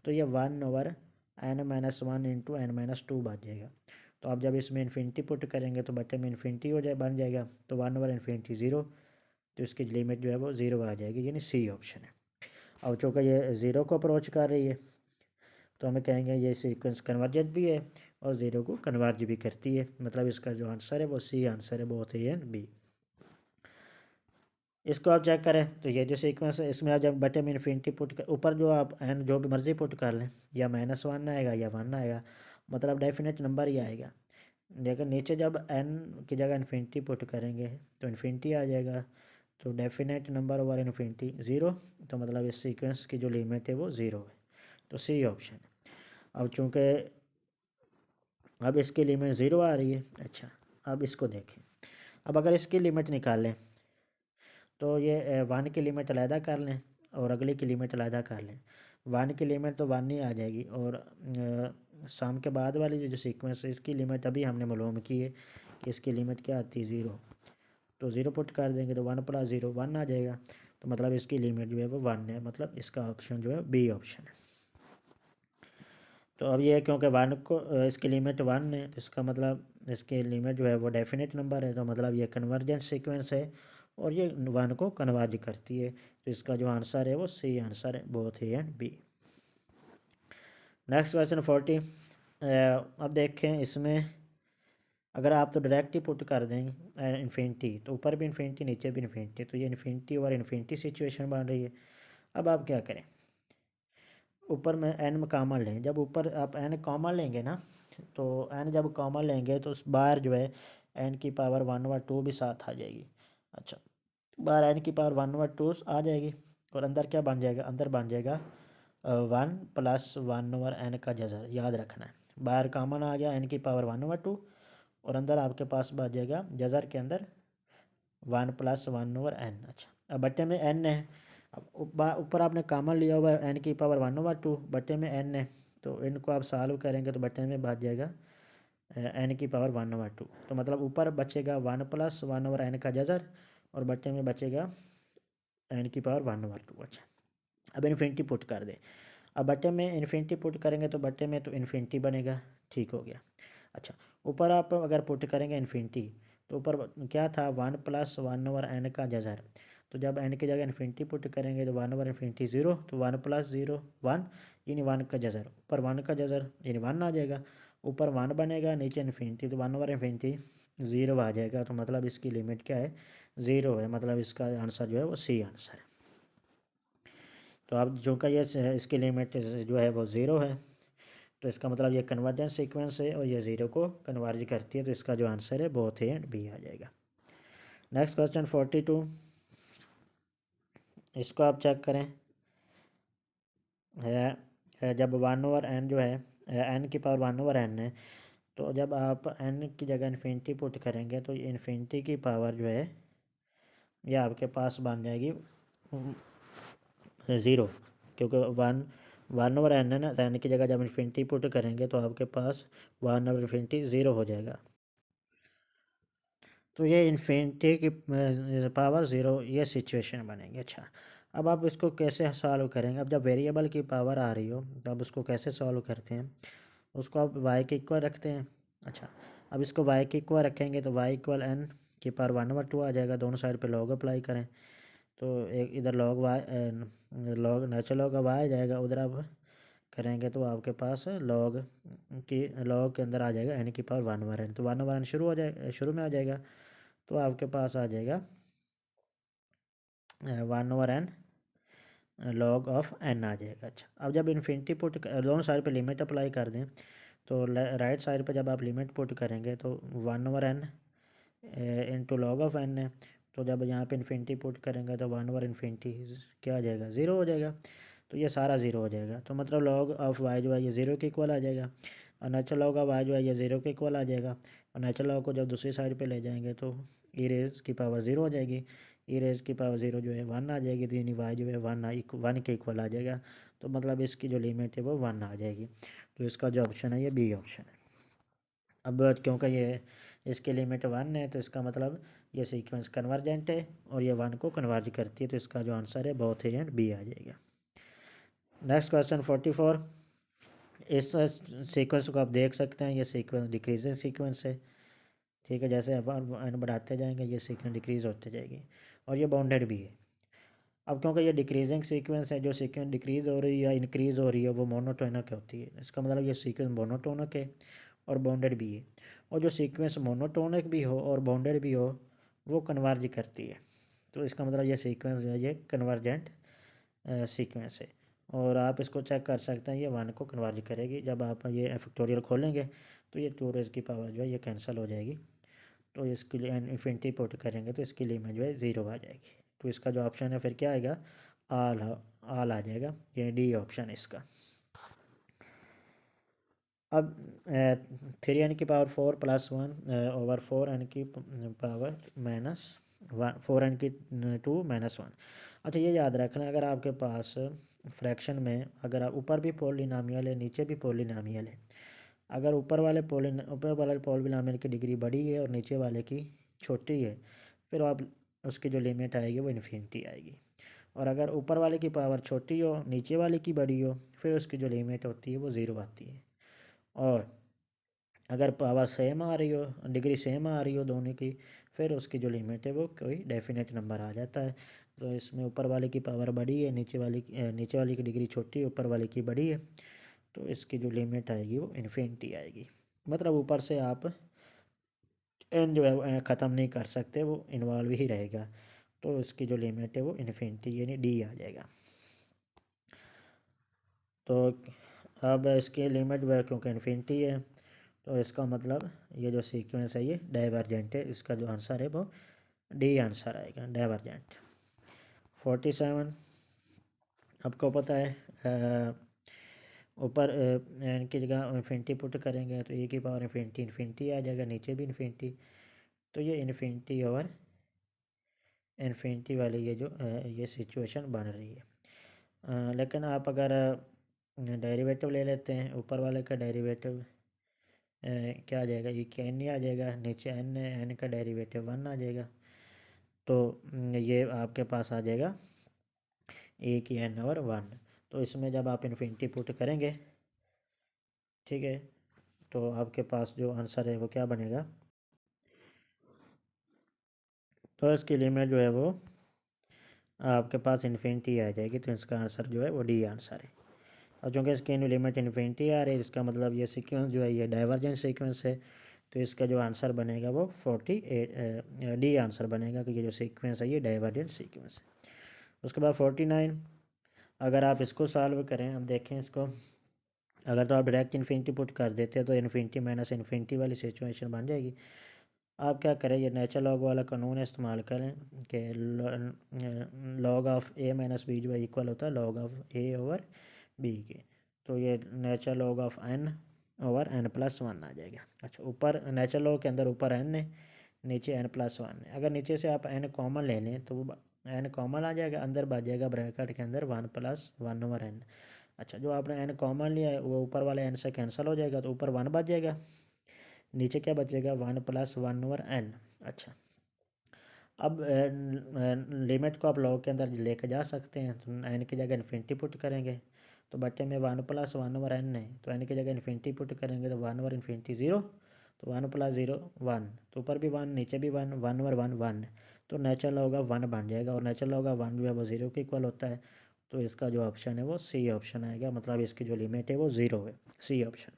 Speaker 1: तो ये 1/n-1 इंटू n-2 बच जाएगा। तो आप जब इसमें इन्फिनिटी पुट करेंगे तो बटे में इन्फिनिटी हो जाए बन जाएगा। तो 1/∞ 0। तो इसकी लिमिट जो है वो 0 आ जाएगी, यानी सी ऑप्शन है। अब चूँकि ये 0 को अप्रोच कर रही है तो हमें कहेंगे ये सीक्वेंस कन्वर्जेंट भी है और 0 को कन्वर्ज भी करती है। मतलब इसका जो आंसर है वो सी आंसर है, बोथ ए एंड बी। इसको आप चेक करें तो ये जो सीक्वेंस है इसमें आप जब बटे में इन्फिनिटी पुट कर, ऊपर जो आप एन जो भी मर्ज़ी पुट कर लें, या -1 आएगा या 1 आएगा, मतलब डेफिनेट नंबर ही आएगा। लेकिन नीचे जब एन की जगह इन्फिनिटी पुट करेंगे तो इन्फिनिटी आ जाएगा। तो डेफिनेट नंबर ओवर इन्फिनिटी 0। तो मतलब इस सीक्वेंस की जो लिमिट है वो 0 है। तो सी ऑप्शन है। अब चूँकि अब इसकी लिमिट 0 आ रही है। अच्छा, अब इसको देखें। अब अगर इसकी लिमिट निकालें तो ये 1 की लिमिट अलहदा कर लें और अगली की लिमिट अलहदा कर लें। 1 की लिमिट तो 1 ही आ जाएगी और सम के बाद वाली जो सीक्वेंस है इसकी लिमिट अभी हमने मालूम की है कि इसकी लिमिट क्या आती है, 0। तो 0 पुट कर देंगे तो 1 + 0 1 आ जाएगा। तो मतलब इसकी लिमिट जो है वो 1 है। मतलब इसका ऑप्शन जो है बी ऑप्शन है। तो अब ये क्योंकि 1 को इसकी लिमिट 1 है तो इसका मतलब इसकी लिमिट जो है वो डेफिनेट नंबर है। तो मतलब ये कन्वर्जेंट सीक्वेंस है और ये 1 को कन्वर्ज करती है। तो इसका जो आंसर है वो सी आंसर है, both A and B. Next question 40। अब देखें इसमें अगर आप तो डायरेक्ट ही पुट कर देंगे इन्फिनिटी, तो ऊपर भी इन्फिनिटी नीचे भी इन्फिनिटी, तो ये इन्फिनिटी और इन्फिनिटी सिचुएशन बन रही है। अब आप क्या करें, ऊपर में n कॉमन लें। जब ऊपर आप n कॉमन लेंगे ना तो n जब कॉमन लेंगे तो उस बाहर जो है n की पावर 1/2 भी साथ आ जाएगी। अच्छा, बाहर n की पावर 1/2 आ जाएगी और अंदर क्या बन जाएगा, अंदर बन जाएगा 1 + 1/n का जज़र। याद रखना है, बाहर कॉमन आ गया n की पावर 1/2 और अंदर आपके पास बच जाएगा जज़र के अंदर 1 + 1/n। अच्छा, अब बट्टे में n है। अब ऊपर आपने कॉमन लिया हुआ है n की पावर 1/2, बट्टे में n है। तो इनको आप सॉल्व करेंगे तो बट्टे में बच जाएगा n की पावर 1/2। तो मतलब ऊपर बचेगा 1 + 1/n का जज़र और बट्टे में बचेगा n की पावर 1/2। अच्छा, अब इन्फिनिटी पुट कर दें। अब बट्टे में इन्फिनिटी पुट करेंगे तो बट्टे में तो इन्फिनिटी बनेगा, ठीक हो गया। अच्छा, ऊपर आप अगर पुट करेंगे इन्फिनिटी तो ऊपर क्या था, 1 + 1/n का जज़र। तो जब n की जगह इन्फिनिटी पुट करेंगे तो 1/∞ 0। तो 1 + 0 1, यानी 1 का जज़र। ऊपर 1 का जज़र यानी 1 आ जाएगा, ऊपर 1 बनेगा नीचे इन्फिनिटी, तो 1/∞ 0 आ जाएगा। तो मतलब इसकी लिमिट क्या है, 0 है। मतलब इसका आंसर जो है वो सी आंसर है। तो अब जो का ये इसकी लिमिट जो है वो 0 है। तो इसका मतलब ये कन्वर्जेंट सीक्वेंस है और ये 0 को कन्वर्ज करती है। तो इसका जो आंसर है बोथ ए एंड बी आ जाएगा। Next question 42। इसको आप चेक करें। जब 1/n जो है n की पावर 1/n है, तो जब आप n की जगह इन्फिनिटी पुट करेंगे तो ये इन्फिनिटी की पावर जो है ये आपके पास बन जाएगी ज़ीरो, क्योंकि वन ओवर एन है ना, तो एन की जगह जब इन्फिनिटी पुट करेंगे तो आपके पास वन ओवर इन्फिनिटी ज़ीरो हो जाएगा। तो ये इन्फिनिटी की पावर ज़ीरो ये सिचुएशन बनेगी। अच्छा, अब आप इसको कैसे सॉल्व करेंगे? अब जब वेरिएबल की पावर आ रही हो तब उसको कैसे सॉल्व करते हैं? उसको आप वाई के इक्वल रखते हैं। अच्छा, अब इसको वाई के इक्वल रखेंगे तो वाई इक्वल एन की पावर वन ओवर टू आ जाएगा। दोनों साइड पे लॉग अप्लाई करें तो एक इधर log Y log natural log अब आ जाएगा, उधर आप करेंगे तो आपके पास लॉग के अंदर आ जाएगा एन की पावर वन ओवर एन। तो वन ओवर एन शुरू में आ जाएगा, तो आपके पास आ जाएगा one over N log of N आ जाएगा। अच्छा, अब जब इन्फिनिटी पुट दोनों साइड पे लिमिट अप्लाई कर दें तो राइट साइड पे जब आप लिमिट पुट करेंगे तो one over N into log of N है। तो जब यहाँ पे इन्फिनिटी पुट करेंगे तो वन ओवर इन्फिनिटी क्या आ जाएगा? ज़ीरो हो जाएगा। तो ये सारा ज़ीरो हो जाएगा, तो मतलब लॉग ऑफ वाई जो है ये ज़ीरो के इक्वल आ जाएगा, और नेचुरल लॉग ऑफ वाई जो है ये ज़ीरो के इक्वल आ जाएगा। और नेचुरल लॉग को जब दूसरी साइड पे ले जाएंगे तो ई रेज की पावर ज़ीरो हो जाएगी, ई रेज की पावर ज़ीरो जो है वन आ जाएगी, तो यानी वाई जो है वन के इक्वल आ जाएगा। तो मतलब इसकी जो लिमिट है वो वन आ जाएगी। तो इसका जो ऑप्शन है ये बी ऑप्शन है। अब क्योंकि ये इसकी लिमिट वन है तो इसका मतलब ये सीक्वेंस कन्वर्जेंट है और ये वन को कन्वर्ज करती है, तो इसका जो आंसर है बोथ ए एंड बी आ जाएगा। Next question 44। इस सीक्वेंस को आप देख सकते हैं, ये सीक्वेंस डिक्रीजिंग सीक्वेंस है। ठीक है, जैसे आप एन बढ़ाते जाएंगे ये सीक्वेंस डिक्रीज होते जाएगी, और ये बाउंडेड भी है। अब क्योंकि ये डिक्रीजिंग सीक्वेंस है, जो सीक्वेंस डिक्रीज हो रही है या इंक्रीज हो रही है वो मोनोटोनिक होती है। इसका मतलब ये सीक्वेंस मोनोटोनिक है और बाउंडेड भी है। और जो सीक्वेंस मोनोटोनिक भी हो और बाउंडेड भी हो वो कन्वर्ज करती है। तो इसका मतलब ये सीक्वेंस जो है ये कन्वर्जेंट सीक्वेंस है, और आप इसको चेक कर सकते हैं ये वन को कन्वर्ज करेगी। जब आप ये फैक्टोरियल खोलेंगे तो ये टू रेज की पावर जो है ये कैंसिल हो जाएगी, तो इसके लिए इन्फिनिटी पुट करेंगे तो इसके लिए में जो है ज़ीरो आ जाएगी। तो इसका जो ऑप्शन है फिर क्या आएगा? आल आल आ जाएगा, ये डी ऑप्शन है इसका। अब थ्री एन की power four plus one over four N की power minus one, four N की टू माइनस वन। अच्छा, ये याद रखना अगर आपके पास फ्रैक्शन में अगर आप ऊपर भी पॉलिनॉमियल है नीचे भी पॉलिनॉमियल है, अगर ऊपर वाले पॉलिनॉमियल की डिग्री बड़ी है और नीचे वाले की छोटी है, फिर आप उसकी जो लिमिट आएगी वो इन्फिनिटी आएगी। और अगर ऊपर वाले की पावर छोटी हो नीचे वाले की बड़ी हो, फिर उसकी जो लिमिट होती है वो ज़ीरो आती है। और अगर पावर सेम आ रही हो, डिग्री सेम आ रही हो दोनों की, फिर उसकी जो लिमिट है वो कोई डेफिनेट नंबर आ जाता है। तो इसमें ऊपर वाले की पावर बड़ी है, नीचे वाली की डिग्री छोटी है, ऊपर वाले की बड़ी है, तो इसकी जो लिमिट आएगी वो इन्फिनिटी आएगी। मतलब ऊपर से आप एन जो है ख़त्म नहीं कर सकते, वो इन्वॉल्व ही रहेगा। तो इसकी जो लिमिट है वो इन्फिनिटी यानी डी आ जाएगा। तो अब इसकी लिमिट वह क्योंकि इन्फिनिटी है, तो इसका मतलब ये जो सीक्वेंस है ये डाइवर्जेंट है। इसका जो आंसर है वो डी आंसर आएगा, डाइवर्जेंट। 47 आपको पता है ऊपर एन की जगह इन्फिनिटी पुट करेंगे तो ए की पावर इन्फिनिटी इन्फिनिटी आ जाएगा, नीचे भी इन्फिनिटी। तो ये इन्फिनिटी ओवर इन्फिनिटी वाली ये जो ये सिचुएशन बन रही है। लेकिन आप अगर डेरिवेटिव ले लेते हैं, ऊपर वाले का डेरिवेटिव क्या आ जाएगा? ये के एन ही आ जाएगा, नीचे एन है, एन का डेरिवेटिव वन आ जाएगा। तो ये आपके पास आ जाएगा ए की एन ओवर वन। तो इसमें जब आप इन्फिनिटी पुट करेंगे, ठीक है, तो आपके पास जो आंसर है वो क्या बनेगा? तो इसकी लिमिट जो है वो आपके पास इन्फिनिटी आ जाएगी, तो इसका आंसर जो है वो डी आंसर है। और चूँकि इसकी लिमिट इन्फिनिटी आ रही है, इसका मतलब ये सीक्वेंस जो है ये डाइवर्जेंट सीक्वेंस है, तो इसका जो आंसर बनेगा वो 48 डी आंसर बनेगा कि ये जो सीक्वेंस है ये डाइवर्जेंट सीक्वेंस है। उसके बाद 49, अगर आप इसको सॉल्व करें, अब देखें इसको, अगर तो आप डायरेक्ट इन्फिनिटी पुट कर देते हैं तो इन्फिनिटी माइनस इन्फिनिटी वाली सिचुएशन बन जाएगी। आप क्या करें, ये नेचुरल लॉग वाला कानून इस्तेमाल करें कि log of A minus B जो है इक्वल होता है log of A over B के। तो ये natural log of N over N plus one आ जाएगा। अच्छा, ऊपर नेचुरल लॉग के अंदर ऊपर एन है, नीचे एन प्लस वन है। अगर नीचे से आप एन कॉमन ले लें तो वो एन कॉमन आ जाएगा, अंदर बच जाएगा ब्रैकेट के अंदर 1 + 1/n। अच्छा, जो आपने एन कॉमन लिया है वो ऊपर वाले एन से कैंसिल हो जाएगा, तो ऊपर 1 बच जाएगा, नीचे क्या बचेगा 1 + 1/n। अच्छा, अब लिमिट को आप लॉग के अंदर लेके जा सकते हैं, तो एन की जगह इन्फिनिटी पुट करेंगे तो बच्चे में 1 + 1/n है, तो एन की जगह इन्फिनिटी पुट करेंगे तो 1/∞ 0, तो 1 + 0 1, तो ऊपर भी 1 नीचे भी 1, 1/1 1, तो नेचुरल होगा 1 बन जाएगा, और नेचुरल होगा 1 जो है वो 0 के इक्वल होता है, तो इसका जो ऑप्शन है वो सी ऑप्शन आएगा, मतलब इसकी जो लिमिट है वो 0 है, सी ऑप्शन।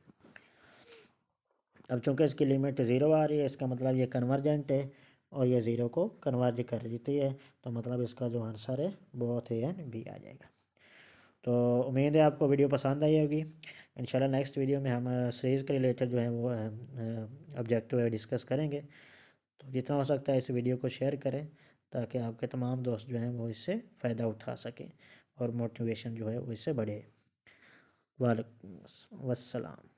Speaker 1: अब चूंकि इसकी लिमिट 0 आ रही है, इसका मतलब ये कन्वर्जेंट है और ये 0 को कन्वर्ज कर देती है, तो मतलब इसका जो आंसर है बोथ ए एंड बी आ जाएगा। तो उम्मीद है आपको वीडियो पसंद आई होगी। इंशाल्लाह नेक्स्ट वीडियो में हम सीरीज़ के रिलेटेड जो है वो ऑब्जेक्टिव है डिस्कस करेंगे। तो जितना हो सकता है इस वीडियो को शेयर करें ताकि आपके तमाम दोस्त जो हैं वो इससे फ़ायदा उठा सकें और मोटिवेशन जो है वो इससे बढ़े। वालेकुम वस्सलाम।